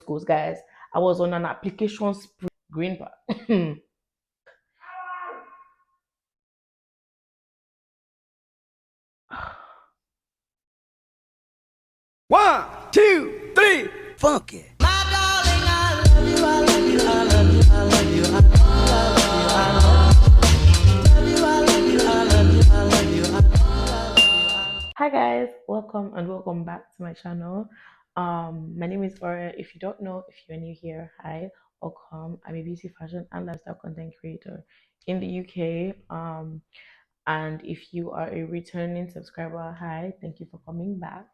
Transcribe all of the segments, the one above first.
schools, guys. I was on an application spree. Green part. One, two, three, funky. Hi guys, welcome back to my channel. My name is Aura. If you don't know, if you're new here, hi, welcome. I'm a beauty, fashion, and lifestyle content creator in the UK. And if you are a returning subscriber, hi, thank you for coming back.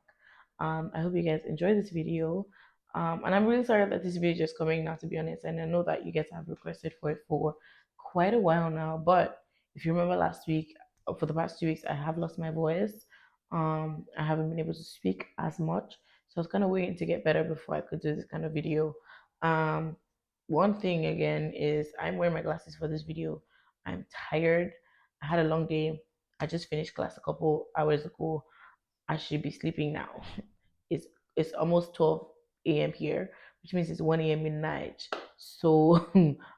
I hope you guys enjoy this video. And I'm really sorry that this video is just coming now, to be honest. And I know that you guys have requested for it for quite a while now. But if you remember last week, for the past 2 weeks, I have lost my voice. I haven't been able to speak as much. So I was kind of waiting to get better before I could do this kind of video. Um, One thing again is I'm wearing my glasses for this video. I'm tired. I had a long day. I just finished class a couple hours ago. I should be sleeping now. It's it's almost 12 a.m. here, which means it's 1 a.m. midnight. So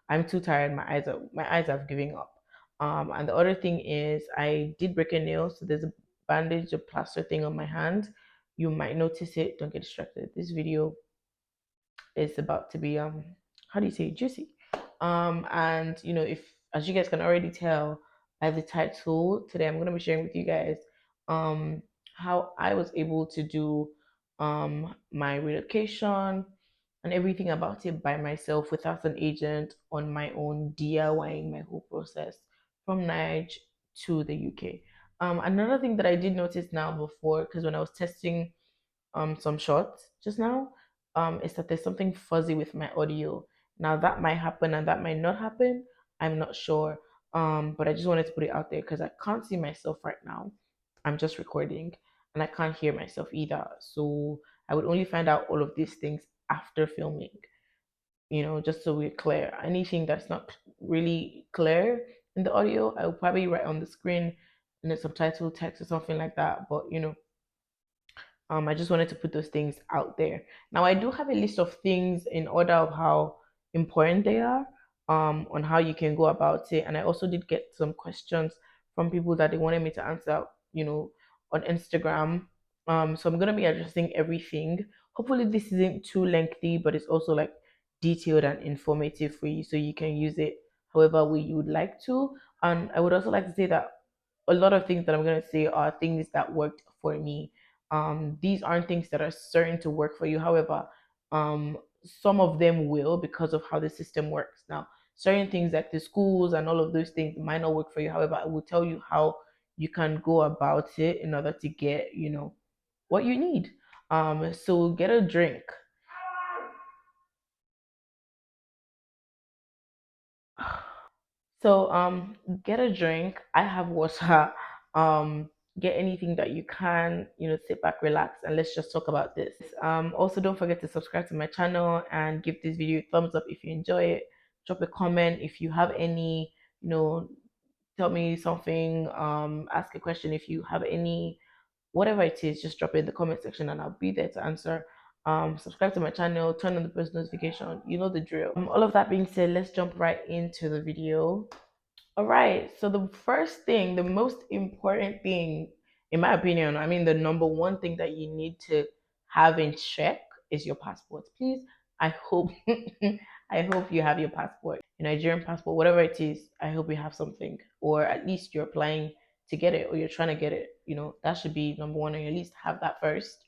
I'm too tired. My eyes have given up. And the other thing is I did break a nail, so there's a bandage, a plaster thing on my hand. You might notice it. Don't get distracted. This video is about to be how do you say, juicy. And if, as you guys can already tell by the title, today I'm going to be sharing with you guys um how I was able to do my relocation and everything about it by myself without an agent, on my own, DIYing my whole process from Nigeria to the UK. Another thing that I did notice now before, because when I was testing some shots just now, is that there's something fuzzy with my audio. Now that might happen and that might not happen. I'm not sure. But I just wanted to put it out there because I can't see myself right now. I'm just recording and I can't hear myself either. So I would only find out all of these things after filming, just so we're clear. Anything that's not really clear in the audio, I will probably write on the screen in a subtitle text or something like that. But I just wanted to put those things out there. Now, I do have a list of things in order of how important they are, on how you can go about it. And I also did get some questions from people that they wanted me to answer, on Instagram. So I'm gonna be addressing everything. Hopefully, this isn't too lengthy, but it's also like detailed and informative for you, so you can use it however way you would like to. And I would also like to say that a lot of things that I'm gonna say are things that worked for me. These aren't things that are certain to work for you. However, some of them will, because of how the system works. Now, certain things like the schools and all of those things might not work for you. However, I will tell you how you can go about it in order to get, what you need. So get a drink. So get a drink. I have water. Um get anything that you can, sit back, relax, and let's just talk about this. Also don't forget to subscribe to my channel and give this video a thumbs up if you enjoy it. Drop a comment if you have any, you know, tell me something, ask a question if you have any, whatever it is, just drop it in the comment section and I'll be there to answer. Subscribe to my channel, turn on the post notification, you know the drill. All of that being said, let's jump right into the video. All right. So the first thing, the most important thing, in my opinion, I mean, the number one thing that you need to have in check is your passport. Please, I hope, I hope you have your passport, your Nigerian passport, whatever it is. I hope you have something, or at least you're applying to get it, or you're trying to get it. That should be number one, or you at least have that first.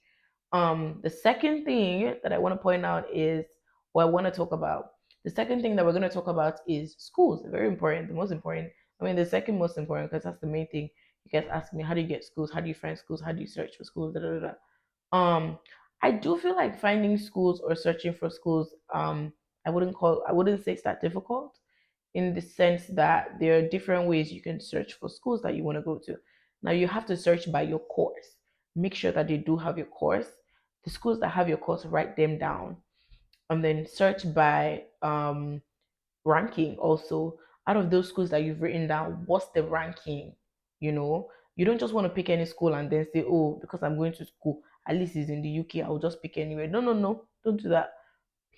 The second thing that I want to point out is, what I want to talk about. The second thing that we're going to talk about is schools. Very important, the most important. I mean, the second most important, because that's the main thing. You guys ask me, how do you get schools? How do you find schools? How do you search for schools? Da, da, da, da. I do feel like finding schools or searching for schools, I wouldn't say it's that difficult, in the sense that there are different ways you can search for schools that you want to go to. Now you have to search by your course. Make sure that they do have your course. The schools that have your course, write them down, and then search by ranking also. Out of those schools that you've written down, what's the ranking? You don't just want to pick any school and then say, oh, because I'm going to school, at least it's in the UK, I'll just pick anywhere. No, no, no, don't do that.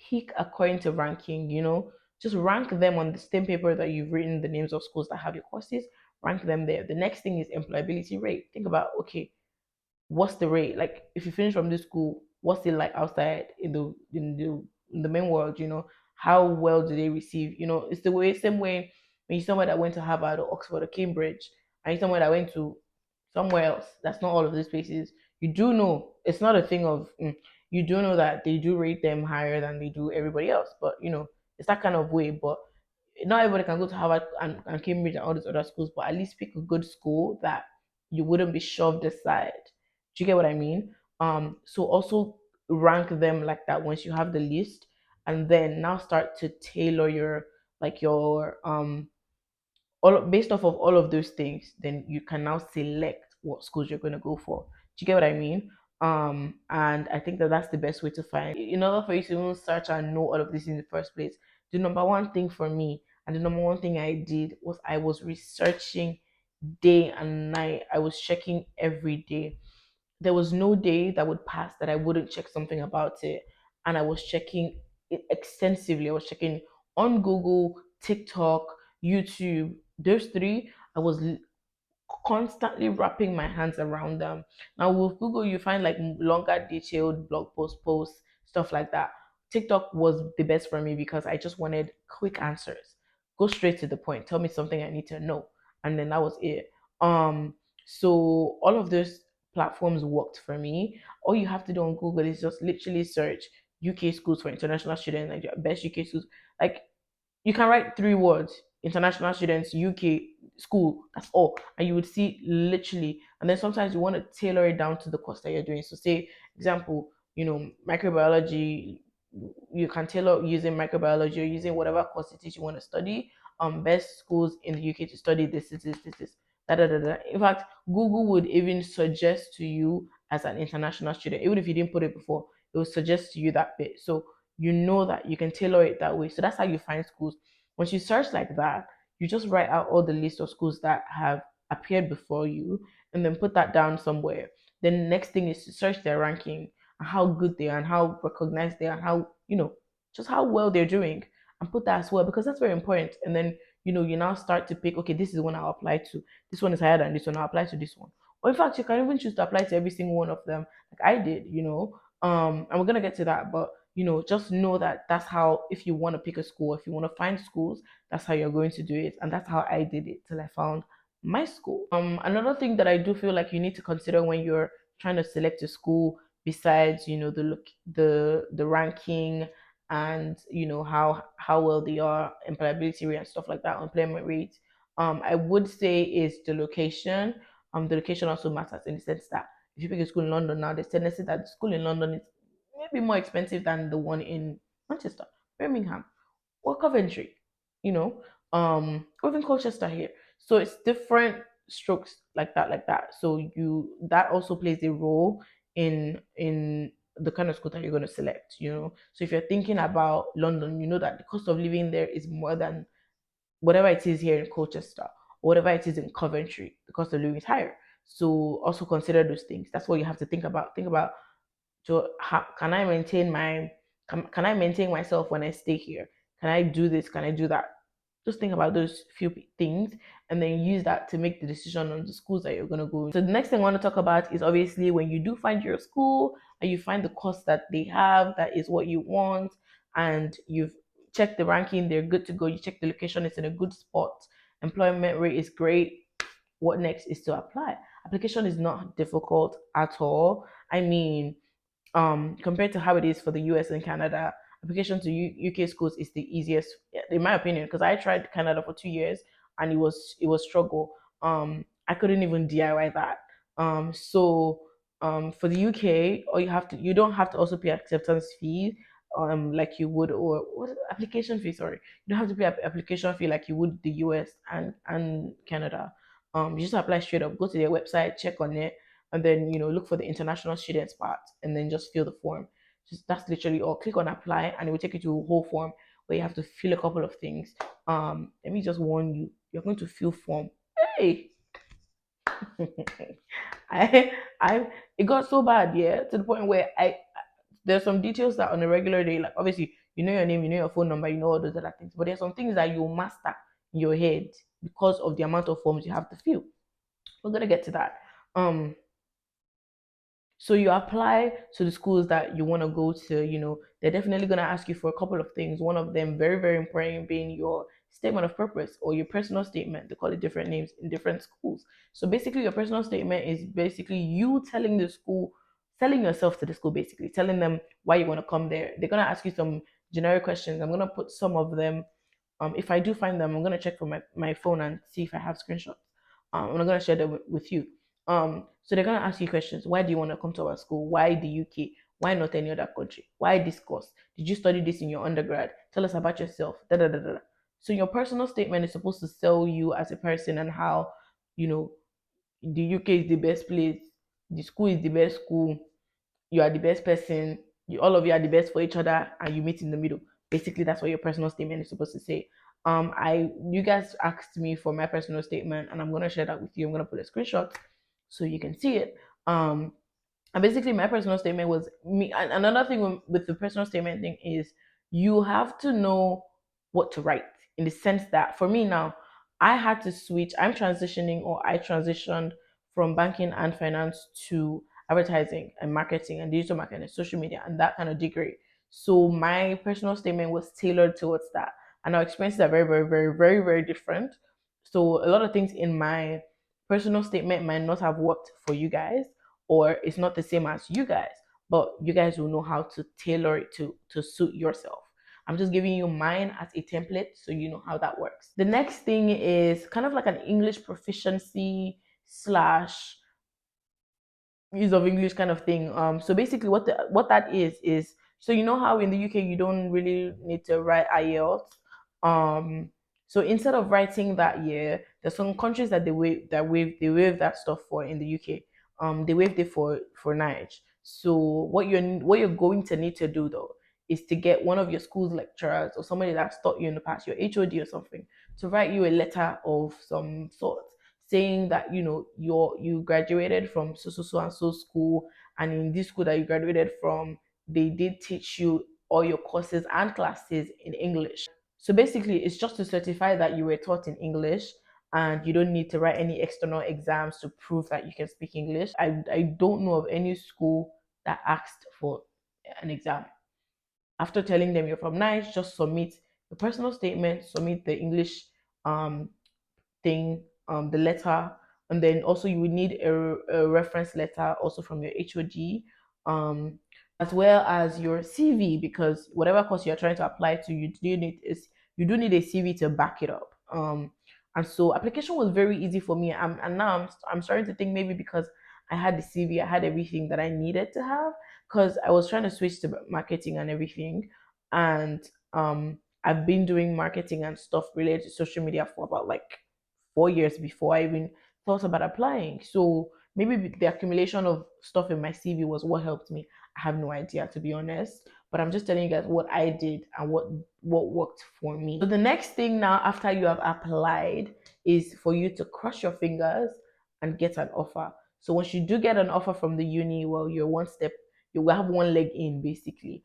pick according to ranking, just rank them on the same paper that you've written the names of schools that have your courses, rank them there. The next thing is employability rate. Think about, okay, what's the rate? Like if you finish from this school, what's it like outside in the main world, How well do they receive? It's the same way when you're somewhere that went to Harvard or Oxford or Cambridge and you're somewhere that went to somewhere else that's not all of these places, you do know it's not a thing of you do know that they do rate them higher than they do everybody else. But it's that kind of way. But not everybody can go to Harvard and Cambridge and all these other schools, but at least pick a good school that you wouldn't be shoved aside. Do you get what I mean? So also rank them like that once you have the list, and then now start to tailor your all based off of all of those things. Then you can now select what schools you're going to go for. Do you get what I mean? And I think that that's the best way to find. In order for you to even search and know all of this in the first place, the number one thing for me and the number one thing I did was I was researching day and night. I was checking every day. There was no day that would pass that I wouldn't check something about it. And I was checking it extensively. I was checking on Google, TikTok, YouTube. Those three, I was constantly wrapping my hands around them. Now with Google, you find like longer, detailed posts, stuff like that. TikTok was the best for me because I just wanted quick answers. Go straight to the point. Tell me something I need to know, and then that was it. So all of those platforms worked for me. All you have to do on Google is just literally search UK schools for international students, like best UK schools. Like you can write three words: international students, UK school, that's all. And you would see literally, and then sometimes you want to tailor it down to the course that you're doing. So say, example, microbiology, you can tailor using microbiology or using whatever course it is you want to study. Best schools in the UK to study this. Da, da, da, da. In fact, Google would even suggest to you as an international student, even if you didn't put it before, it would suggest to you that bit. So you know that you can tailor it that way. So that's how you find schools. Once you search like that, you just write out all the list of schools that have appeared before you and then put that down somewhere. Then the next thing is to search their ranking and how good they are and how recognized they are and how, just how well they're doing, and put that as well because that's very important. And then, you now start to pick, okay, this is the one I'll apply to. This one is higher than this one, I'll apply to this one. Or in fact, you can even choose to apply to every single one of them, like I did, and we're gonna get to that. But just know that that's how, if you want to pick a school, if you want to find schools, that's how you're going to do it. And that's how I did it till I found my school. Another thing that I do feel like you need to consider when you're trying to select a school, besides the look, the ranking, and how well they are, employability rate and stuff like that, employment rate, I would say is the location. The location also matters in the sense that if you pick a school in London now, there's tendency that the school in London is maybe more expensive than the one in Manchester, Birmingham, or Coventry, or even Colchester here. So it's different strokes like that. So that also plays a role in the kind of school that you're going to select. So if you're thinking about London, you know that the cost of living there is more than whatever it is here in Colchester, or whatever it is in Coventry. The cost of living is higher. So also consider those things. That's what you have to think about. Think about, so how can I maintain can I maintain myself when I stay here? Can I do this? Can I do that? Just think about those few things and then use that to make the decision on the schools that you're going to go. So the next thing I want to talk about is obviously when you do find your school and you find the course that they have that is what you want, and you've checked the ranking, they're good to go. You check the location, it's in a good spot. Employment rate is great. What next is to apply. Application is not difficult at all. I mean, compared to how it is for the US and Canada, application to UK schools is the easiest, in my opinion, because I tried Canada for 2 years and it was struggle. I couldn't even DIY that. So for the UK, or you don't have to also pay acceptance fee, like you would, or what is it? Application fee. Sorry, you don't have to pay application fee like you would the US and Canada. You just apply straight up. Go to their website, check on it, and then look for the international students part and then just fill the form. Just that's literally all. Click on apply and it will take you to a whole form where you have to fill a couple of things. Let me just warn you, you're going to fill form. Hey, I it got so bad, yeah, to the point where I there's some details that on a regular day, like obviously you know your name, you know your phone number, you know all those other things. But there's some things that you master in your head because of the amount of forms you have to fill. We're gonna get to that. Um, so you apply to the schools that you want to go to. They're definitely going to ask you for a couple of things. One of them, very, very important, being your statement of purpose or your personal statement. They call it different names in different schools. So basically, your personal statement is basically you telling the school, selling yourself to the school, basically, telling them why you want to come there. They're going to ask you some generic questions. I'm going to put some of them. If I do find them, I'm going to check from my phone and see if I have screenshots. I'm not going to share them with you. So they're gonna ask you questions. Why do you want to come to our school? Why the UK? Why not any other country? Why this course? Did you study this in your undergrad? Tell us about yourself. Da da da da. So your personal statement is supposed to sell you as a person and how you know the UK is the best place, the school is the best school, you are the best person, all of you are the best for each other, and you meet in the middle. Basically, that's what your personal statement is supposed to say. You guys asked me for my personal statement, and I'm gonna share that with you. I'm gonna put a screenshot so you can see it. And basically, my personal statement was me. And another thing with the personal statement thing is you have to know what to write, in the sense that for me now, I had to switch. I transitioned from banking and finance to advertising and marketing and digital marketing, social media, and that kind of degree. So my personal statement was tailored towards that. And our experiences are very, very, very, very, very different. So a lot of things in my personal statement might not have worked for you guys, or it's not the same as you guys, but you guys will know how to tailor it to suit yourself. I'm just giving you mine as a template so you know how that works. The next thing is kind of like an English proficiency slash use of English kind of thing. So basically, what that is, so you know how in the UK you don't really need to write IELTS. So instead of writing that year, there's some countries that they waive that stuff for in the UK. They waived it for Nige. So what you're going to need to do though is to get one of your school's lecturers or somebody that's taught you in the past, your HOD or something, to write you a letter of some sort saying that you graduated from so so so and so school, and in this school that you graduated from, they did teach you all your courses and classes in English. So basically, it's just to certify that you were taught in English, and you don't need to write any external exams to prove that you can speak English. I don't know of any school that asked for an exam. After telling them you're from Nice, just submit the personal statement, submit the English um, thing, the letter, and then also you would need a reference letter also from your HOD, as well as your CV, because whatever course you're trying to apply to, you do need a CV to back it up. And so application was very easy for me. And now I'm starting to think maybe because I had the CV, I had everything that I needed to have, because I was trying to switch to marketing and everything, and I've been doing marketing and stuff related to social media for about like 4 years before I even thought about applying. So maybe the accumulation of stuff in my CV was what helped me. I have no idea, to be honest. But I'm just telling you guys what I did and what worked for me. So the next thing now, after you have applied, is for you to cross your fingers and get an offer. So once you do get an offer from the uni, well, you're one step, you will have one leg in basically.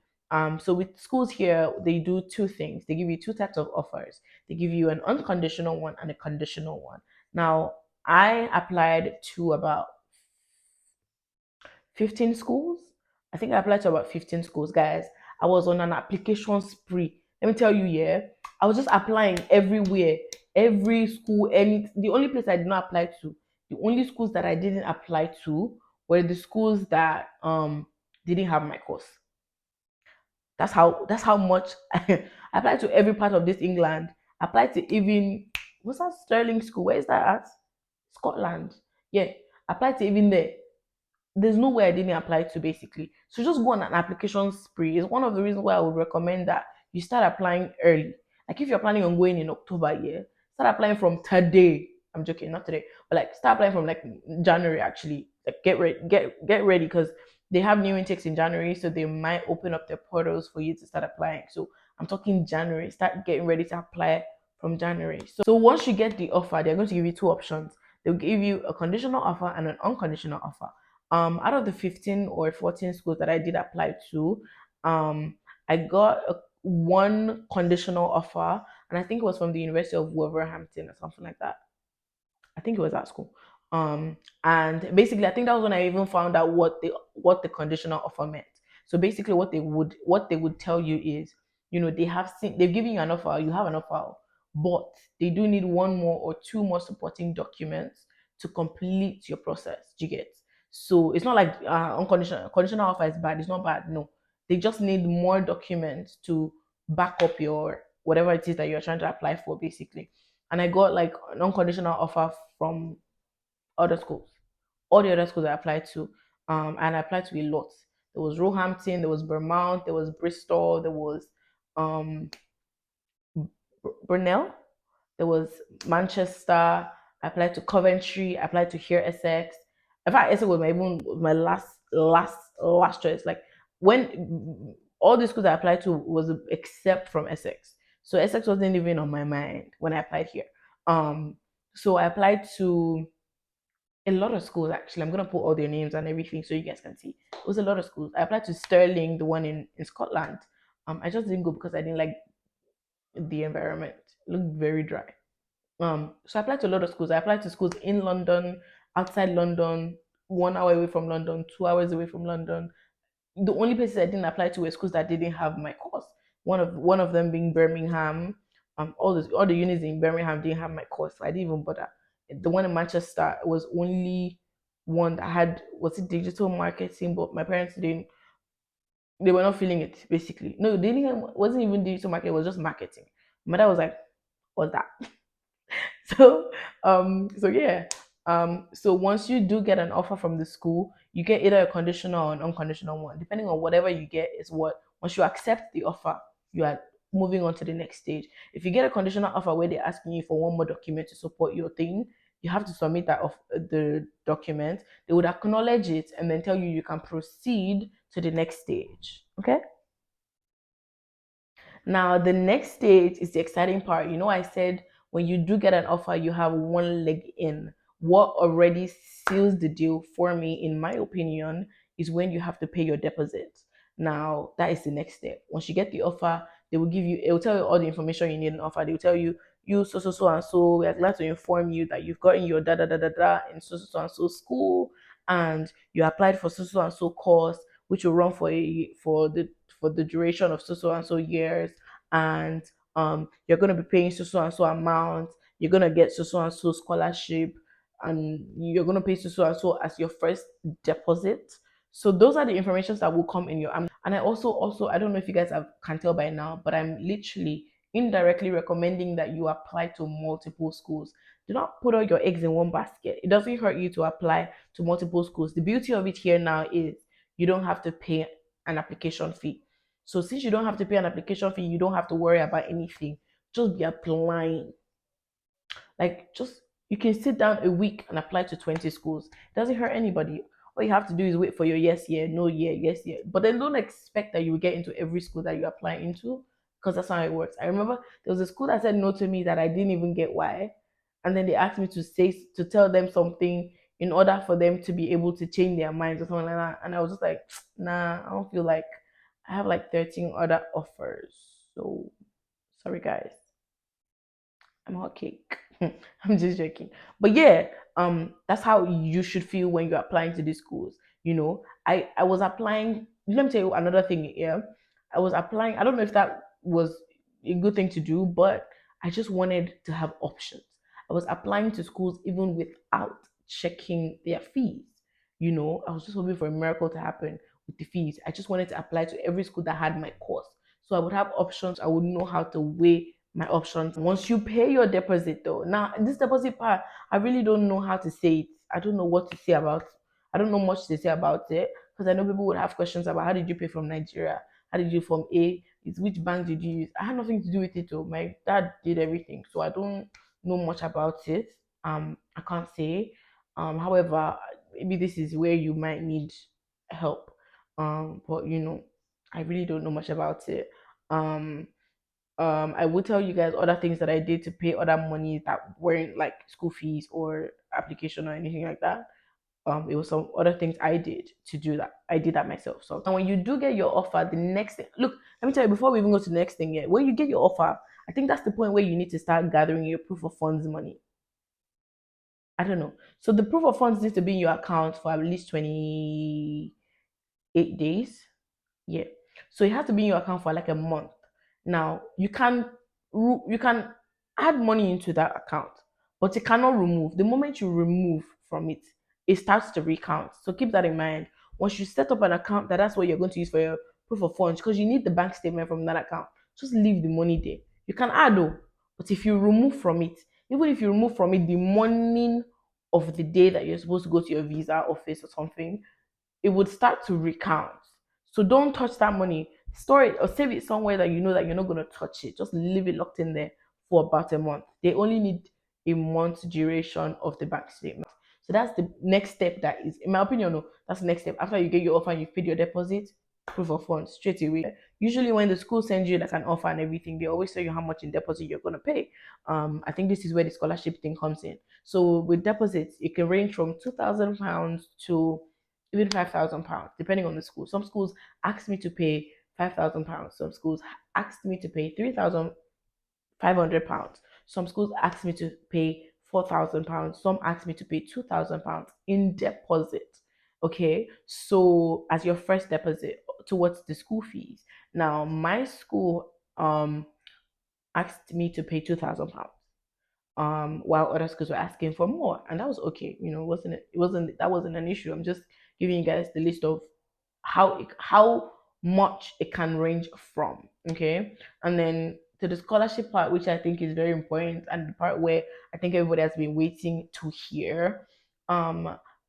So with schools here, they do two things. They give you two types of offers. They give you an unconditional one and a conditional one. Now, I applied to about 15 schools. I think I applied to about 15 schools, guys. I was on an application spree. Let me tell you, yeah, I was just applying everywhere, every school, the only place I did not apply to, the only schools that I didn't apply to were the schools that didn't have my course. That's how much I applied to every part of this England. I applied to even, what's that Sterling School? Where is that at? Scotland. Yeah, I applied to even there. There's nowhere I didn't apply to basically. So just go on an application spree. It's one of the reasons why I would recommend that you start applying early. Like if you're planning on going in October, yeah, start applying from today. I'm joking, not today, but like start applying from like January actually. Like get ready because they have new intakes in January, so they might open up their portals for you to start applying. So I'm talking January. Start getting ready to apply from January. So once you get the offer, they're going to give you two options. They'll give you a conditional offer and an unconditional offer. Out of the 15 or 14 schools that I did apply to, I got one conditional offer, and I think it was from the University of Wolverhampton or something like that. I think it was at school. And basically, I think that was when I even found out what the conditional offer meant. So basically, what they would tell you is, they've given you an offer, you have an offer, but they do need one more or two more supporting documents to complete your process. Do you get? So it's not like unconditional conditional offer is bad. It's not bad. No, they just need more documents to back up your whatever it is that you're trying to apply for, basically. And I got like an unconditional offer from other schools, all the other schools I applied to, and I applied to a lot. There was Roehampton, there was Vermont, there was Bristol, there was um, Brunel, there was Manchester. I applied to Coventry. I applied to here Essex. In fact, Essex was my last choice. Like when all the schools I applied to was except from Essex, so Essex wasn't even on my mind when I applied here. Um, so I applied to a lot of schools actually. I'm gonna put all their names and everything so you guys can see. It was a lot of schools. I applied to Stirling, the one in Scotland. I just didn't go because I didn't like the environment. It looked very dry. So I applied to a lot of schools. I applied to schools in London, outside London, 1 hour away from London, 2 hours away from London. The only places I didn't apply to were schools that didn't have my course. One of them being Birmingham. All the unis in Birmingham didn't have my course, so I didn't even bother. The one in Manchester was only one that had was it digital marketing, but my parents didn't. They were not feeling it basically. No, they didn't. Wasn't even digital marketing. It was just marketing. My dad was like, "What's that?" So yeah. So once you do get an offer from the school, you get either a conditional or an unconditional one. Depending on whatever you get is what once you accept the offer, you are moving on to the next stage. If you get a conditional offer where they're asking you for one more document to support your thing, you have to submit that of the document. They would acknowledge it and then tell you you can proceed to the next stage. Okay. Now, the next stage is the exciting part. I said when you do get an offer, you have one leg in. What already seals the deal for me, in my opinion, is when you have to pay your deposit. Now, that is the next step. Once you get the offer, it will tell you all the information you need in offer. They will tell you, so and so, we are glad to inform you that you've gotten your da da da da da in so and so school, and you applied for so and so course, which will run for the duration of so and so years, and you're going to be paying so and so amount, you're going to get so and so scholarship, and you're going to pay so and so as your first deposit. So those are the informations that will come in your and I also I don't know if you guys can tell by now, but I'm literally indirectly recommending that you apply to multiple schools. Do not put all your eggs in one basket. It doesn't hurt you to apply to multiple schools. The beauty of it here now is you don't have to pay an application fee. So since you don't have to pay an application fee, you don't have to worry about anything. Just be applying. Like just you can sit down a week and apply to 20 schools. It doesn't hurt anybody. All you have to do is wait for your yes year, no year, yes year. But then don't expect that you will get into every school that you apply into, because that's how it works. I remember there was a school that said no to me that I didn't even get why. And then they asked me to tell them something in order for them to be able to change their minds or something like that. And I was just like, nah, I don't feel like I have like 13 other offers. So sorry guys. I'm hot cake. I'm just joking. But yeah, that's how you should feel when you're applying to these schools. I was applying. Let me tell you another thing. Yeah, I was applying. I don't know if that was a good thing to do, but I just wanted to have options. I was applying to schools even without checking their fees. I was just hoping for a miracle to happen with the fees. I just wanted to apply to every school that had my course, so I would have options. I would know how to weigh my options. Once you pay your deposit though, now this deposit part, I really don't know how to say it. I don't know what to say about I don't know much to say about it, because I know people would have questions about how did you pay from Nigeria? How did you from A? Is which bank did you use? I had nothing to do with it though. My dad did everything. So I don't know much about it. I can't say. However, maybe this is where you might need help. But I really don't know much about it. Um I will tell you guys other things that I did to pay other money that weren't like school fees or application or anything like that. It was some other things I did to do that. I did that myself. So and when you do get your offer, the next thing, look, let me tell you before we even go to the next thing yet. When you get your offer, I think that's the point where you need to start gathering your proof of funds money. I don't know. So the proof of funds needs to be in your account for at least 28 days. Yeah. So it has to be in your account for like a month. Now you can add money into that account, but you cannot remove. The moment you remove from it, it starts to recount. So keep that in mind. Once you set up an account that's what you're going to use for your proof of funds, because you need the bank statement from that account. Just leave the money there. You can add though, but if you remove from it, even if you remove from it the morning of the day that you're supposed to go to your visa office or something, it would start to recount. So don't touch that money. Store it or save it somewhere that you know that you're not going to touch it. Just leave it locked in there for about a month. They only need a month's duration of the bank statement. So that's the next step. That is, in my opinion, no, that's the next step. After you get your offer and you've paid your deposit, proof of funds straight away. Usually, when the school sends you like an offer and everything, they always tell you how much in deposit you're going to pay. I think this is where the scholarship thing comes in. So with deposits, it can range from £2,000 to even £5,000, depending on the school. Some schools asked me to pay £5,000. Some schools asked me to pay £3,500. Some schools asked me to pay £4,000. Some asked me to pay £2,000 in deposit. Okay, so as your first deposit towards the school fees. Now, my school asked me to pay £2,000, while other schools were asking for more, and that was okay. That wasn't an issue. I'm just giving you guys the list of how much it can range from. Okay, and then to the scholarship part, which I think is very important, and the part where I think everybody has been waiting to hear.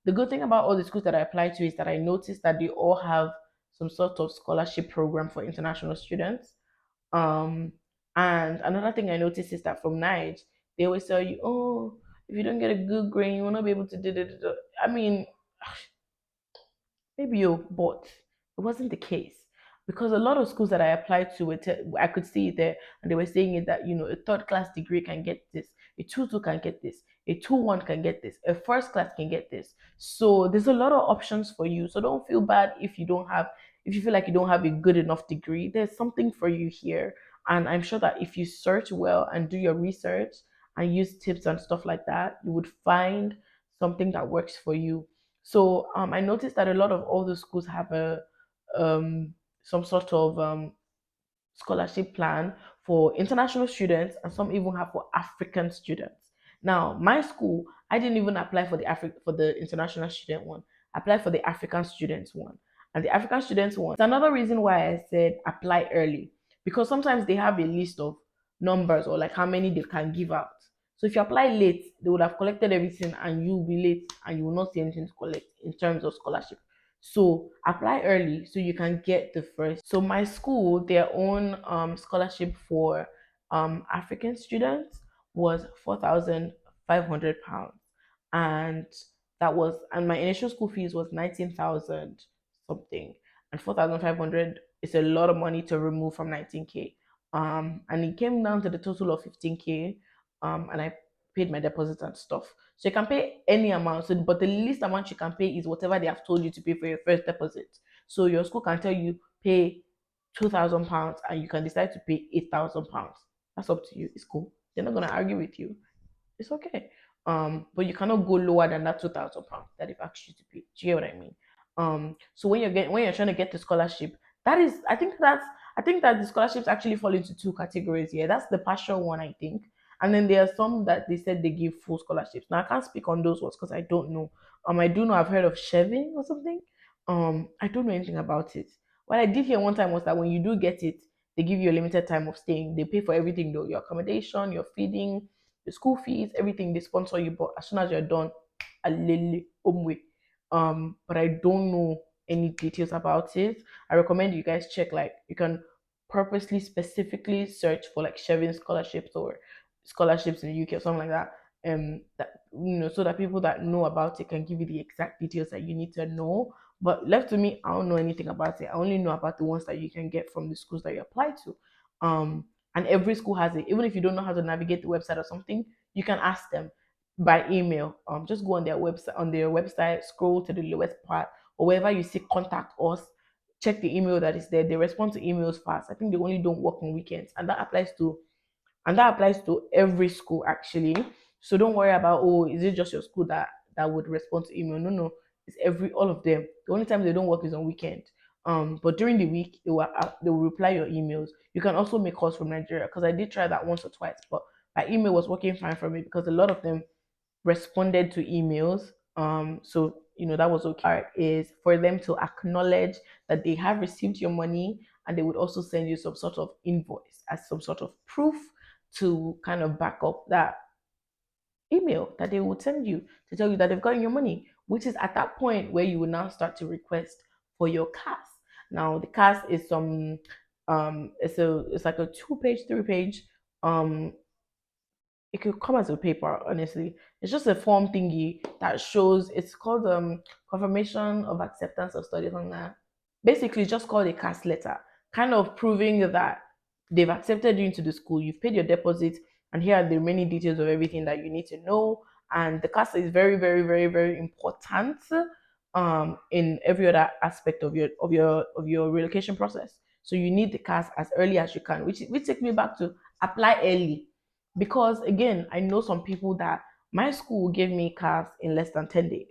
The good thing about all the schools that I applied to is that I noticed that they all have some sort of scholarship program for international students. um, and another thing I noticed is that from Nige, they always tell you, oh, if you don't get a good grade, you will not be able to do it. I mean, maybe you, but it wasn't the case, because a lot of schools that I applied to, I could see it there, and they were saying it that a third class degree can get this, a 2-2 can get this, a 2-1 can get this, a first class can get this. So there's a lot of options for you. So don't feel bad if you feel like you don't have a good enough degree. There's something for you here, and I'm sure that if you search well and do your research and use tips and stuff like that, you would find something that works for you. So I noticed that a lot of all the schools have a um, some sort of scholarship plan for international students, and some even have for African students. Now, my school, I didn't even apply for the international student one. I applied for the African students one. And the African students one, it's another reason why I said apply early, because sometimes they have a list of numbers or like how many they can give out. So if you apply late, they would have collected everything and you'll be late and you will not see anything to collect in terms of scholarship. So apply early so you can get the first. So my school, their own scholarship for African students was £4,500, and my initial school fees was 19,000 something, and 4,500 is a lot of money to remove from 19k. And it came down to the total of 15k. And I paid my deposit and stuff. So you can pay any amount. So, but the least amount you can pay is whatever they have told you to pay for your first deposit. So your school can tell you pay £2,000, and you can decide to pay £8,000. That's up to you. It's cool. They're not gonna argue with you. It's okay. But you cannot go lower than that £2,000 that they've asked you to pay. Do you get what I mean? So when you're trying to get the scholarship, that is I think that the scholarships actually fall into two categories here. That's the partial one, I think. And then there are some that they said they give full scholarships. Now I can't speak on those ones because I don't know. I do know I've heard of Cheving or something. I don't know anything about it. What I did hear one time was that when you do get it, they give you a limited time of staying. They pay for everything though, your accommodation, your feeding, the school fees, everything. They sponsor you, but as soon as you're done, alele omwe. But I don't know any details about it. I recommend you guys check, like you can purposely specifically search for like sharing scholarships or scholarships in the UK or something like that. That so that people that know about it can give you the exact details that you need to know. But left to me, I don't know anything about it. I only know about the ones that you can get from the schools that you apply to. And every school has it. Even if you don't know how to navigate the website or something, you can ask them. by email. Just go on their website, scroll to the lowest part, or wherever you see contact us, check the email that is there. They respond to emails fast. I think they only don't work on weekends, and that applies to every school actually. So don't worry about, oh, is it just your school that would respond to email? No, no, it's every all of them. The only time they don't work is on weekend. But during the week they will reply your emails. You can also make calls from Nigeria, because I did try that once or twice, but my email was working fine for me because a lot of them responded to emails. So that was okay. Part is for them to acknowledge that they have received your money, and they would also send you some sort of invoice as some sort of proof to kind of back up that email that they would send you to tell you that they've gotten your money, which is at that point where you will now start to request for your CAS. Now the CAS is it's like a 2 page, 3 page, um it could come as a paper, honestly. It's just a form thingy that shows, it's called confirmation of acceptance of studies on that. Basically it's just called a CAS letter, kind of proving that they've accepted you into the school, you've paid your deposit, and here are the remaining details of everything that you need to know. And the CAS is very, very, very, very important in every other aspect of your relocation process. So you need the CAS as early as you can, which takes me back to apply early. Because again, I know some people that my school gave me CAS in less than 10 days.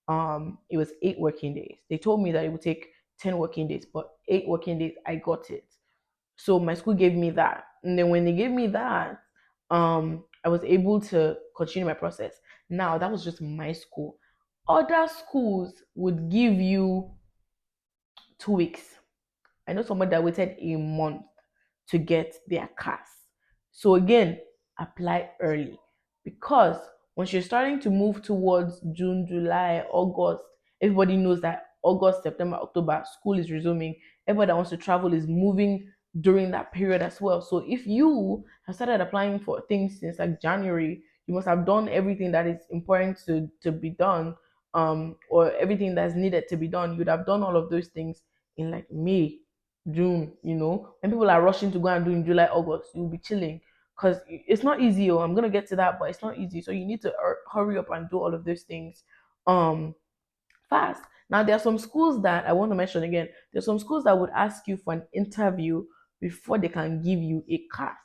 It was 8 working days. They told me that it would take 10 working days, but 8 working days I got it. So my school gave me that. And then when they gave me that, I was able to continue my process. Now that was just my school. Other schools would give you 2 weeks. I know somebody that waited a month to get their CAS. So again, apply early, because once you're starting to move towards June, July, August, everybody knows that August, September, October, school is resuming. Everybody that wants to travel is moving during that period as well. So if you have started applying for things since like January, you must have done everything that is important to be done, or everything that's needed to be done. You'd have done all of those things in like May, June, when people are rushing to go and do in July, August, you'll be chilling, because it's not easy. Oh, I'm gonna get to that, but it's not easy. So you need to hurry up and do all of those things um fast. Now there are some schools that I want to mention again. There's some schools that would ask you for an interview before they can give you a class.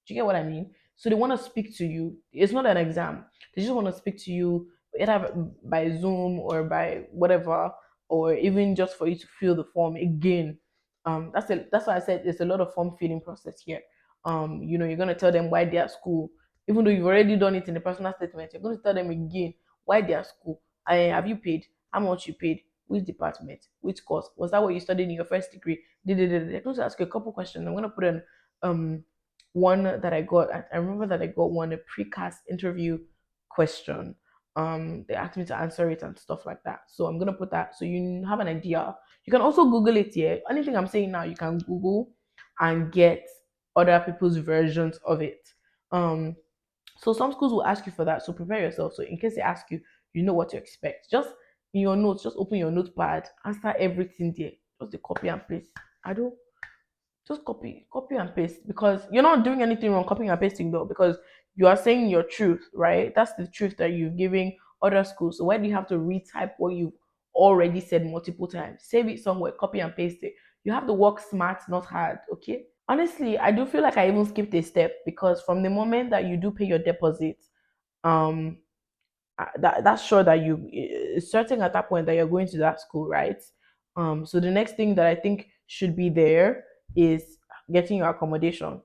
Do you get what I mean? So they want to speak to you. It's not an exam. They just want to speak to you either by Zoom or by whatever, or even just for you to fill the form again. That's why I said there's a lot of form filling process here. You're gonna tell them why they are school, even though you've already done it in the personal statement. You're going to tell them again why they are school. Have you paid? How much you paid? Which department? Which course? Was that what you studied in your first degree? They're going to ask you a couple questions. I'm going to put in one that I got. I remember that I got one, a precast interview question. They asked me to answer it and stuff like that. So I'm gonna put that so you have an idea. You can also Google it here. Anything I'm saying now, you can Google and get other people's versions of it. So some schools will ask you for that. So prepare yourself. So in case they ask you, you know what to expect. Just in your notes, just open your notepad, answer everything there. Just the copy and paste. I don't just copy and paste, because you're not doing anything wrong copying and pasting though, because you are saying your truth, right? That's the truth that you've given other schools. So why do you have to retype what you've already said multiple times? Save it somewhere, copy and paste it. You have to work smart, not hard, okay? Honestly, I do feel like I even skipped a step, because from the moment that you do pay your deposit, um that's sure that you it's certain at that point that you're going to that school, right? So the next thing that I think should be there is getting your accommodation.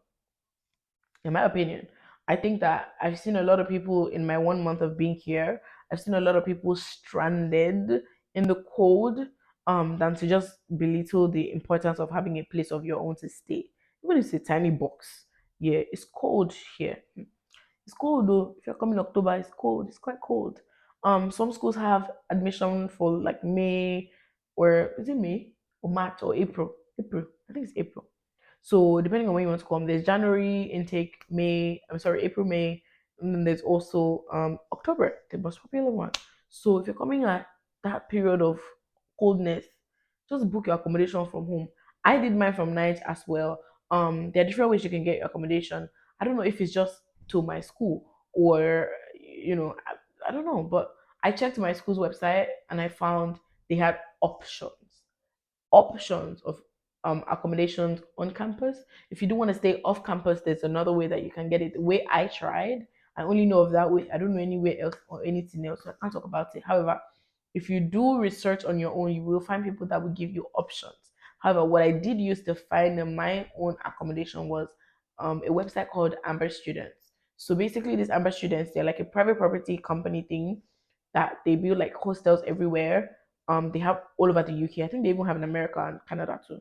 In my opinion, I think that I've seen a lot of people in my 1 month of being here. I've seen a lot of people stranded in the cold, than to just belittle the importance of having a place of your own to stay, even if it's a tiny box. Yeah, it's cold here. It's cold though. If you're coming October, it's cold. It's quite cold. Some schools have admission for like May, or is it May or March or April? April. I think it's April. So depending on when you want to come, there's January intake, May. I'm sorry, April, May, and then there's also October, the most popular one. So if you're coming at that period of coldness, just book your accommodation from home. I did mine from night as well. There are different ways you can get your accommodation. I don't know if it's just to my school, or I don't know, but I checked my school's website and I found they had options of accommodations on campus. If you do want to stay off campus, there's another way that you can get it. The way I tried, I only know of that way. I don't know anywhere else or anything else, so I can't talk about it. However, if you do research on your own, you will find people that will give you options. However, what I did use to find my own accommodation was a website called Amber Students. So basically, these Amber Students, they're like a private property company thing that they build like hostels everywhere. They have all over the UK. I think they even have in America and Canada too.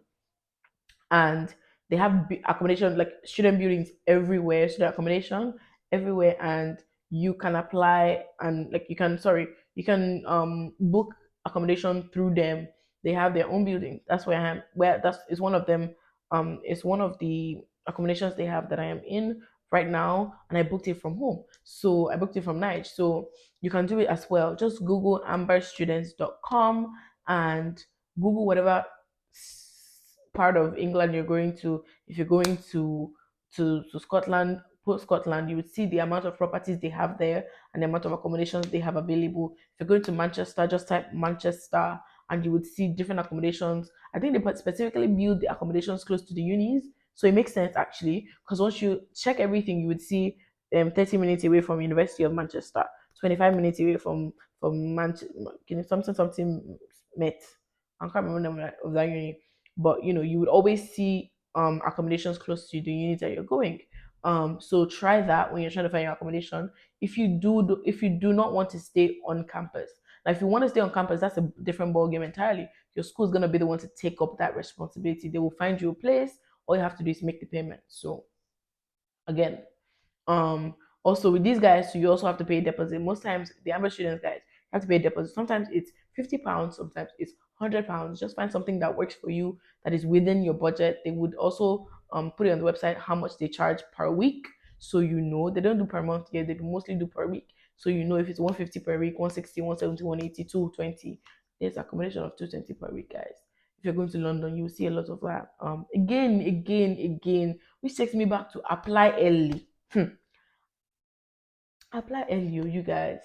And they have accommodation like student buildings everywhere, student accommodation everywhere, and you can apply and like you can book accommodation through them. They have their own building. That's where I am. Where that's is one of them. It's one of the accommodations they have that I am in right now, and I booked it from home. So I booked it from Niger. So you can do it as well. Just Google amberstudents.com and Google whatever part of England you're going to. If you're going to Scotland, put Scotland, you would see the amount of properties they have there and the amount of accommodations they have available. If you're going to Manchester, just type Manchester and you would see different accommodations. I think they specifically build the accommodations close to the unis, so it makes sense actually. Because once you check everything, you would see 30 minutes away from University of Manchester, 25 minutes away from Manchester, something Met. I can't remember the name of that uni, but you would always see accommodations close to the unit that you're going. So try that when you're trying to find your accommodation. If you do not want to stay on campus, now if you want to stay on campus, that's a different ball game entirely. Your school is gonna be the one to take up that responsibility. They will find you a place. All you have to do is make the payment. So again, also with these guys, so you also have to pay a deposit. Most times the Amber students guys have to pay a deposit. Sometimes it's £50, sometimes it's £100. Just find something that works for you, that is within your budget. They would also put it on the website how much they charge per week, so they don't do per month here, they mostly do per week. So if it's 150 per week, 160, 170, 180, 220. There's accommodation of 220 per week, guys. If you're going to London, you will see a lot of that. Again, which takes me back to apply early. Apply early, you guys.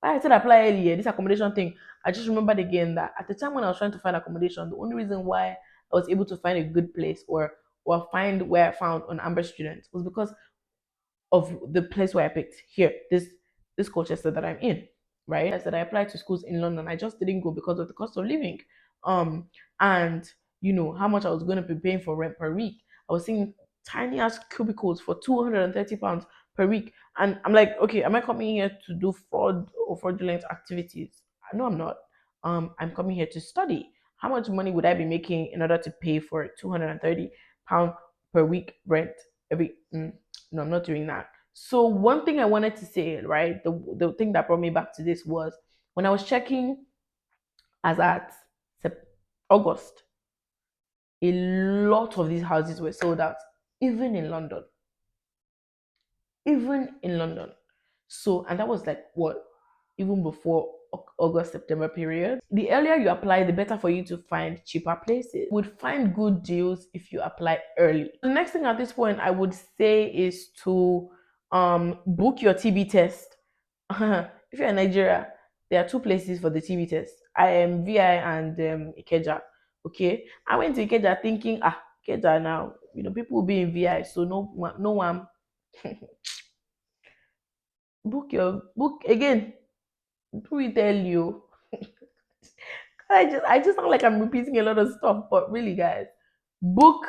Why I said apply early, this accommodation thing, I just remembered again that at the time when I was trying to find accommodation, the only reason why I was able to find a good place or find where I found on Amber Students was because of the place where I picked here, this Colchester that I'm in, right? I said I applied to schools in London. I just didn't go because of the cost of living, and how much I was going to be paying for rent per week. I was seeing tiny ass cubicles for £230 per week, and I'm like, okay, am I coming here to do fraud or fraudulent activities? No, I'm not. I'm coming here to study. How much money would I be making in order to pay for £230 per week rent every? No, I'm not doing that. So one thing I wanted to say, right, the thing that brought me back to this was when I was checking as at August, a lot of these houses were sold out, even in London, even in London. So, and that was like what, even before August, September period. The earlier you apply, the better for you to find cheaper places. You would find good deals if you apply early. The next thing at this point I would say is to book your TB test. If you're in Nigeria, there are two places for the TB test. I am VI and Ikeja. Okay, I went to Ikeja thinking, Ikeja now, people will be in VI, so no one. Book again. Who will tell you? I just sound like I'm repeating a lot of stuff, but really, guys, book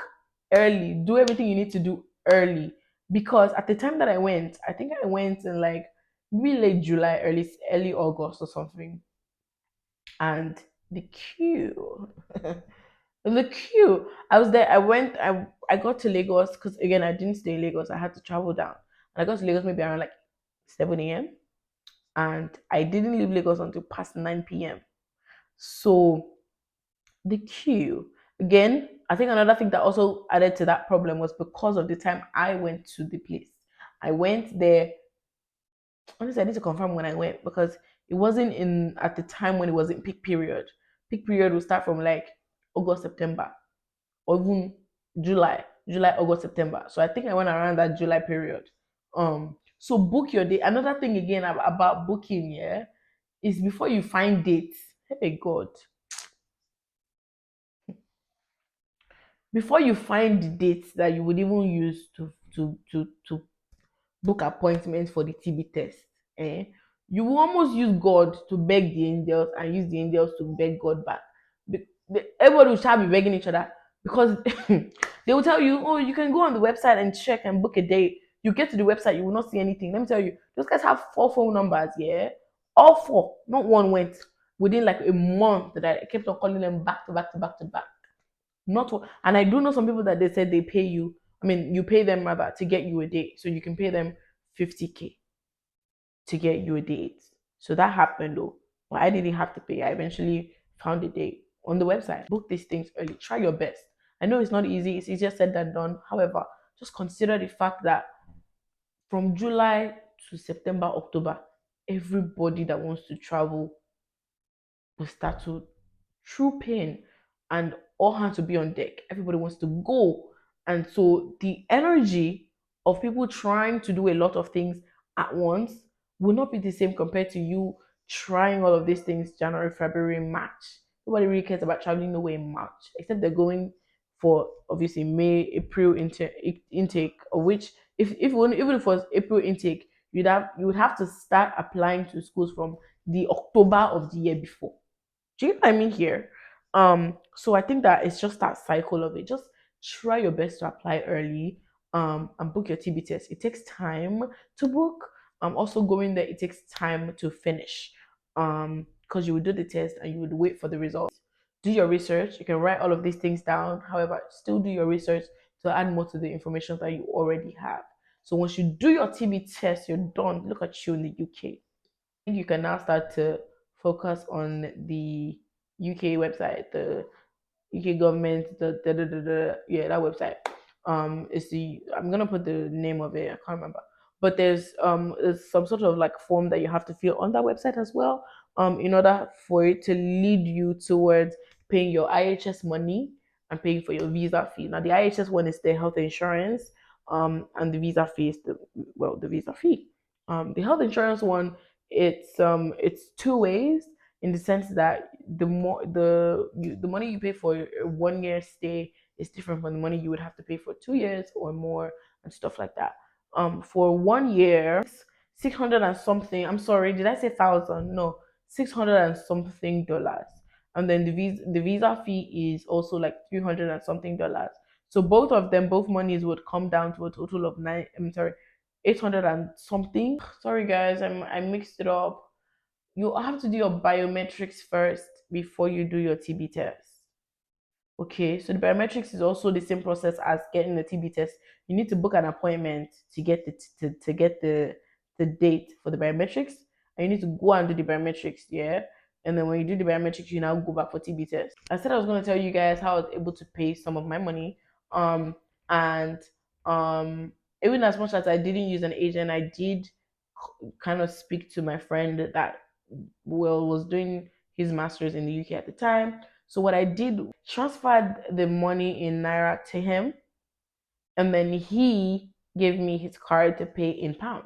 early. Do everything you need to do early, because at the time that I went, I think I went in like really late July, early August or something, and the queue. The queue. I was there. I got to Lagos because again I didn't stay in Lagos. I had to travel down, and I got to Lagos maybe around like 7 a.m. and I didn't leave Lagos until past 9 p.m. So the queue again, I think another thing that also added to that problem was because of the time I went to the place. I went there. Honestly, I need to confirm when I went because it wasn't in at the time when it was in peak period. Peak period will start from like August, September, or even July, August, September. So I think I went around that July period. So book your date. Another thing again about booking, yeah, is before you find dates. Hey God, before you find the dates that you would even use to book appointments for the TB test, eh? You will almost use God to beg the angels and use the angels to beg God back. Everybody will start be begging each other because they will tell you, oh, you can go on the website and check and book a date. You get to the website, you will not see anything. Let me tell you, those guys have 4 phone numbers, yeah? All four, not one went within like a month that I kept on calling them back to back to back to back. Not what, and I do know some people that they said they pay you. I mean, you pay them rather to get you a date, so you can pay them 50K to get you a date. So that happened though. But I didn't have to pay. I eventually found a date on the website. Book these things early. Try your best. I know it's not easy. It's easier said than done. However, just consider the fact that from July to September, October, everybody that wants to travel will start to true pain and all hands will be on deck. Everybody wants to go. And so the energy of people trying to do a lot of things at once will not be the same compared to you trying all of these things January, February, March. Nobody really cares about traveling nowhere in March, except they're going for obviously May, April intake, of which if even if it was April intake, you would have to start applying to schools from the October of the year before. Do you know what I mean here? So I think that it's just that cycle of it. Just try your best to apply early, and book your TB test. It takes time to book. Also going there, it takes time to finish. Because you would do the test and you would wait for the results. Do your research. You can write all of these things down. However, still do your research to add more to the information that you already have. So once you do your TB test, you're done. Look at you in the UK. Think you can now start to focus on the UK website, the UK government, yeah, that website. Is the I'm gonna put the name of it. I can't remember, but there's some sort of like form that you have to fill on that website as well. In order for it to lead you towards paying your IHS money and paying for your visa fee. Now the IHS one is the health insurance, and the visa fee is the visa fee. The health insurance one, it's two ways in the sense that the money you pay for a 1 year stay is different from the money you would have to pay for 2 years or more and stuff like that. For 1 year, 600 and something. I'm sorry, did I say thousand? No, 600 and something dollars. And then the visa fee is also like 300 and something dollars. So both of them, both monies would come down to a total of nine. I'm sorry, 800 and something. Sorry guys, I mixed it up. You have to do your biometrics first before you do your TB test. Okay, so the biometrics is also the same process as getting the TB test. You need to book an appointment to get to get the date for the biometrics, and you need to go and do the biometrics. Yeah, and then when you do the biometrics, you now go back for TB test. I said I was going to tell you guys how I was able to pay some of my money, and um, even as much as I didn't use an agent, I did kind of speak to my friend that was doing his master's in the UK at the time. So what I did, transferred the money in naira to him, and then he gave me his card to pay in pounds.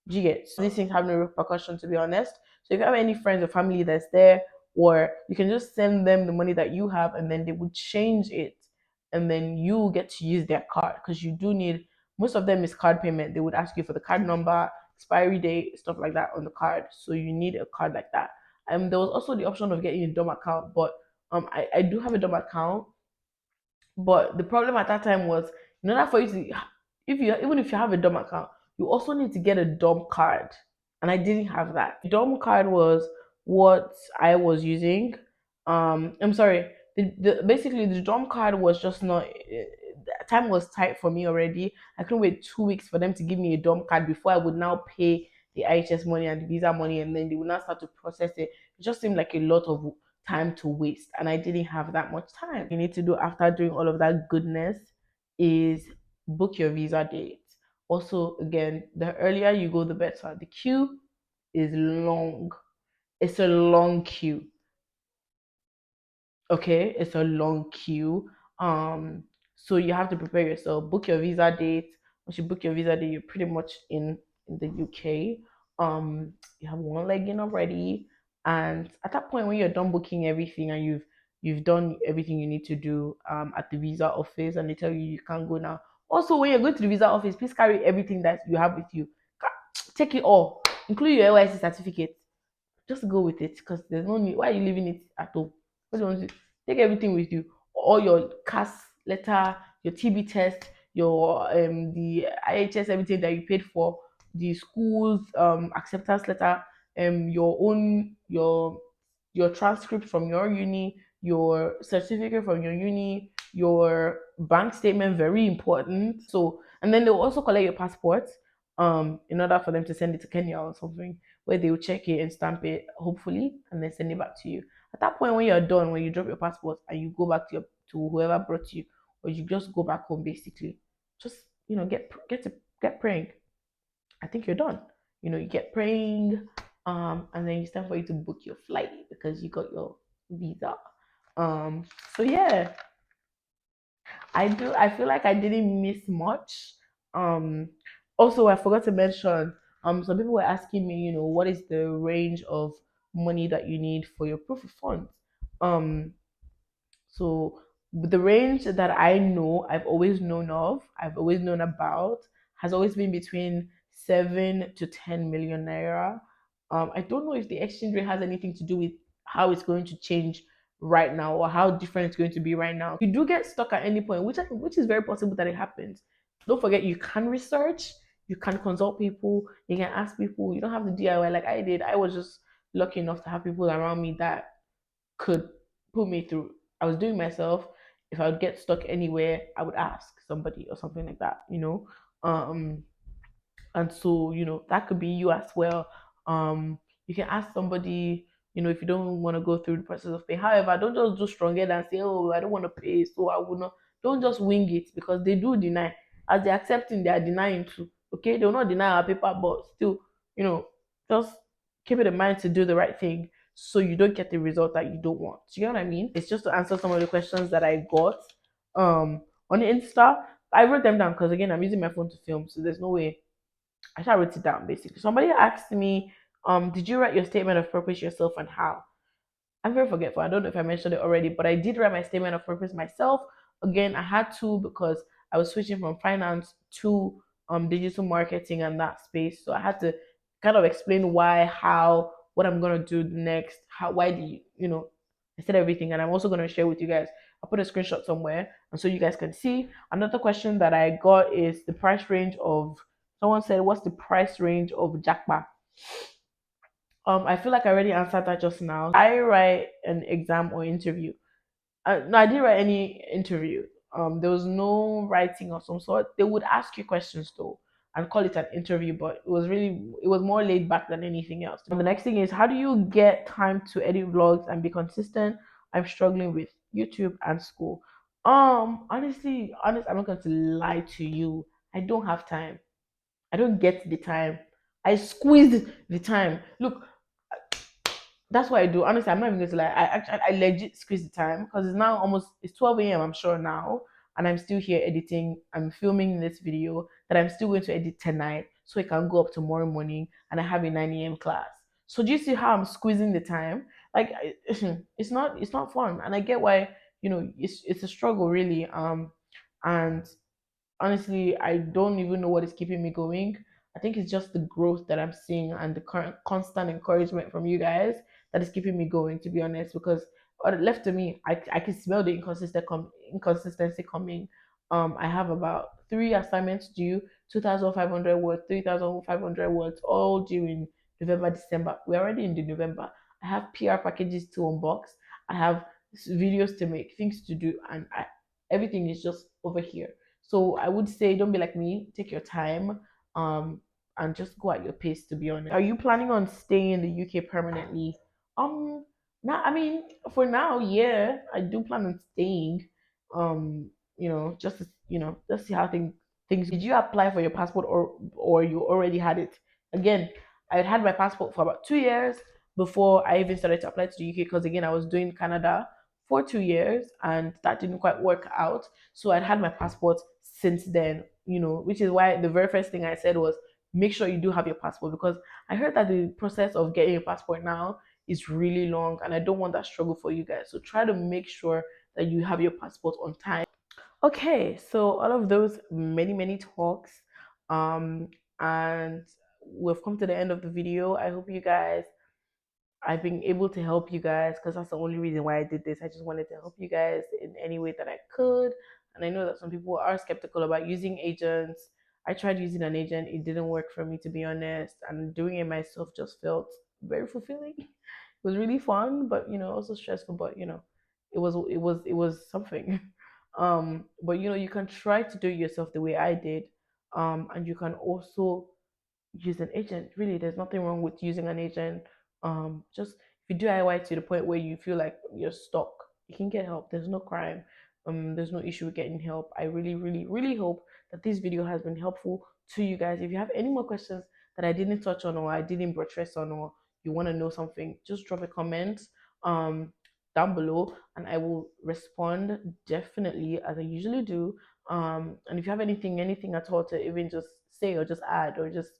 Do you get? So these things have no repercussion, to be honest. So if you have any friends or family that's there, or you can just send them the money that you have, and then they would change it, and then you get to use their card because you do need. Most of them is card payment. They would ask you for the card number, expiry date, stuff like that on the card. So you need a card like that. There was also the option of getting a DOM account, but I do have a DOM account, but the problem at that time was in order for you to, if you even if you have a DOM account, you also need to get a DOM card, and I didn't have that. The DOM card was what I was using. I'm sorry. Basically the DOM card was just not. Time was tight for me already. I couldn't wait 2 weeks for them to give me a DOM card before I would now pay the IHS money and the visa money, and then they would now start to process it. It just seemed like a lot of time to waste, and I didn't have that much time. You need to do after doing all of that goodness is book your visa date. Also, again, the earlier you go, the better. The queue is long. It's a long queue. Okay, it's a long queue. So you have to prepare yourself. Book your visa date. Once you book your visa date, you're pretty much in. in the UK. You have one leg in already, and at that point when you're done booking everything and you've done everything you need to do at the visa office, and they tell you you can't go now. Also, when you're going to the visa office, please carry everything that you have with you. Take it all, including your NYC certificate. Just go with it because there's no need. Why are you leaving it at home? What do you want to take everything with you? All your CAS letter, your TB test, your the IHS, everything that you paid for, the school's acceptance letter, your own your transcript from your uni, your certificate from your uni, your bank statement, very important. So, and then they'll also collect your passport in order for them to send it to Kenya or something, where they will check it and stamp it, hopefully, and then send it back to you. At that point, when you're done, when you drop your passport and you go back to to whoever brought you, or you just go back home, basically, just get praying. I think you're done. You get praying, and then it's time for you to book your flight because you got your visa. Um, so yeah, I do. I feel like I didn't miss much. Um, Also, I forgot to mention. Some people were asking me, what is the range of money that you need for your proof of funds? Um, so the range that I've always known about, has always been between 7 to 10 million naira. I don't know if the exchange rate has anything to do with how it's going to change right now or how different it's going to be right now. You do get stuck at any point, which is very possible that it happens. Don't forget you can research, you can consult people, you can ask people. You don't have to DIY like I did. I was just lucky enough to have people around me that could put me through. I was doing myself. If I would get stuck anywhere, I would ask somebody or something like that. Um, and so that could be you as well. You can ask somebody, if you don't want to go through the process of pay. However, don't just do stronger and say, oh, I don't want to pay, so I will not. Don't just wing it, because they do deny. As they're accepting, they are denying too. Okay, they will not deny our paper, but still, you know just keep it in mind to do the right thing, so you don't get the result that you don't want. Do you know what I mean? It's just to answer some of the questions that I got on Insta. I wrote them down because, again, I'm using my phone to film, so there's no way. I should wrote it down, basically. Somebody asked me, did you write your statement of purpose yourself, and how? I'm very forgetful. I don't know if I mentioned it already, but I did write my statement of purpose myself. Again, I had to, because I was switching from finance to digital marketing and that space. So I had to kind of explain why, how, what I'm gonna do next, how, why do I said everything, and I'm also gonna share with you guys. I'll put a screenshot somewhere, and so you guys can see. Another question that I got is the price range of. Someone said, "What's the price range of jackpot?" I feel like I already answered that just now. I write an exam or interview. No, I didn't write any interview. There was no writing of some sort. They would ask you questions though and call it an interview, but it was more laid back than anything else. And the next thing is, how do you get time to edit vlogs and be consistent? I'm struggling with YouTube and school. I'm not going to lie to you. I don't have time. I don't get the time. I squeeze the time. Look, that's what I do. Honestly, I'm not even going to lie. I legit squeeze the time, because it's 12 a.m. I'm sure now, and I'm still here editing. I'm filming this video that I'm still going to edit tonight, so it can go up tomorrow morning, and I have a 9 a.m. class. So do you see how I'm squeezing the time? Like, it's not fun, and I get why. It's a struggle, really. And honestly, I don't even know what is keeping me going. I think it's just the growth that I'm seeing and the current constant encouragement from you guys that is keeping me going, to be honest. Because left to me, I can smell the inconsistency coming. I have about 3 assignments due, 2,500 words, 3,500 words, all due in November, December. We're already in the November. I have PR packages to unbox. I have videos to make, things to do, and everything is just over here. So I would say, don't be like me. Take your time, and just go at your pace. To be honest, are you planning on staying in the UK permanently? Um, Now, I mean, for now, yeah, I do plan on staying. Just see how things. Did you apply for your passport, or you already had it? Again, I had my passport for about 2 years before I even started to apply to the UK, because, again, I was doing Canada for 2 years and that didn't quite work out. So I'd had my passport since then, which is why the very first thing I said was, make sure you do have your passport, because I heard that the process of getting a passport now is really long, and I don't want that struggle for you guys. So try to make sure that you have your passport on time. Okay, so all of those many talks, um, and we've come to the end of the video. I hope you guys I've been able to help you guys, because that's the only reason why I did this. I just wanted to help you guys in any way that I could. And I know that some people are skeptical about using agents. I tried using an agent, it didn't work for me, to be honest. And doing it myself just felt very fulfilling. It was really fun, but also stressful. But it was something. But you can try to do it yourself the way I did. And you can also use an agent. Really, there's nothing wrong with using an agent. Just if you do DIY to the point where you feel like you're stuck, you can get help. There's no crime. There's no issue with getting help. I really hope that this video has been helpful to you guys. If you have any more questions that I didn't touch on, or I didn't buttress on, or you want to know something, just drop a comment down below, and I will respond definitely, as I usually do. And if you have anything at all to even just say, or just add, or just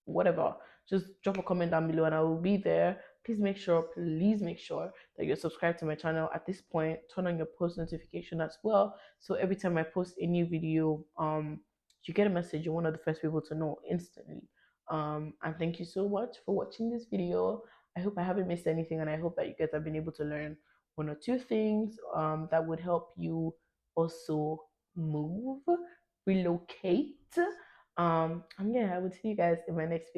whatever, just drop a comment down below and I will be there. Please make sure that you're subscribed to my channel at this point. Turn on your post notification as well, so every time I post a new video, you get a message. You're one of the first people to know instantly. And thank you so much for watching this video. I hope I haven't missed anything, and I hope that you guys have been able to learn one or two things that would help you also move, relocate. And yeah, I will see you guys in my next video.